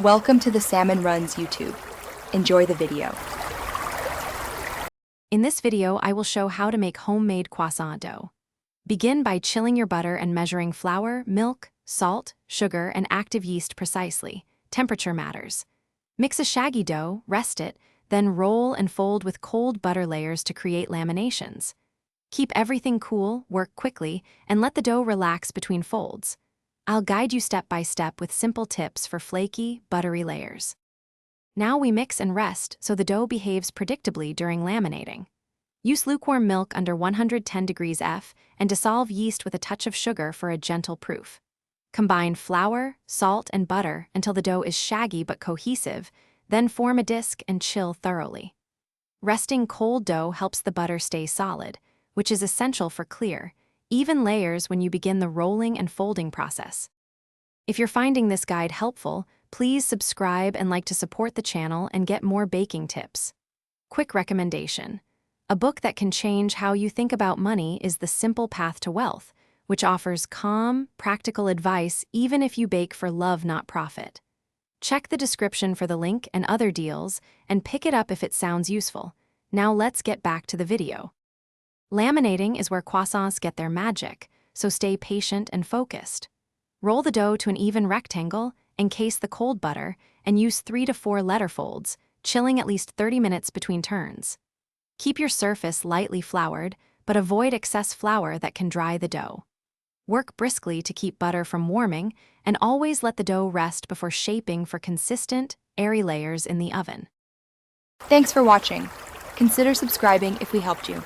Welcome to the Salmon Runs YouTube. Enjoy the video. In this video, I will show how to make homemade croissant dough. Begin by chilling your butter and measuring flour, milk, salt, sugar, and active yeast precisely. Temperature matters. Mix a shaggy dough, rest it, then roll and fold with cold butter layers to create laminations. Keep everything cool, work quickly, and let the dough relax between folds. I'll guide you step by step with simple tips for flaky, buttery layers. Now we mix and rest so the dough behaves predictably during laminating. Use lukewarm milk under 110 degrees F and dissolve yeast with a touch of sugar for a gentle proof. Combine flour, salt, and butter until the dough is shaggy but cohesive, then form a disc and chill thoroughly. Resting cold dough helps the butter stay solid, which is essential for clear, even layers when you begin the rolling and folding process. If you're finding this guide helpful, please subscribe and like to support the channel and get more baking tips. Quick recommendation. A book that can change how you think about money is The Simple Path to Wealth, which offers calm, practical advice even if you bake for love, not profit. Check the description for the link and other deals, and pick it up if it sounds useful. Now let's get back to the video. Laminating is where croissants get their magic, so stay patient and focused. Roll the dough to an even rectangle, encase the cold butter, and use 3 to 4 letter folds, chilling at least 30 minutes between turns. Keep your surface lightly floured, but avoid excess flour that can dry the dough. Work briskly to keep butter from warming, and always let the dough rest before shaping for consistent, airy layers in the oven. Thanks for watching. Consider subscribing if we helped you.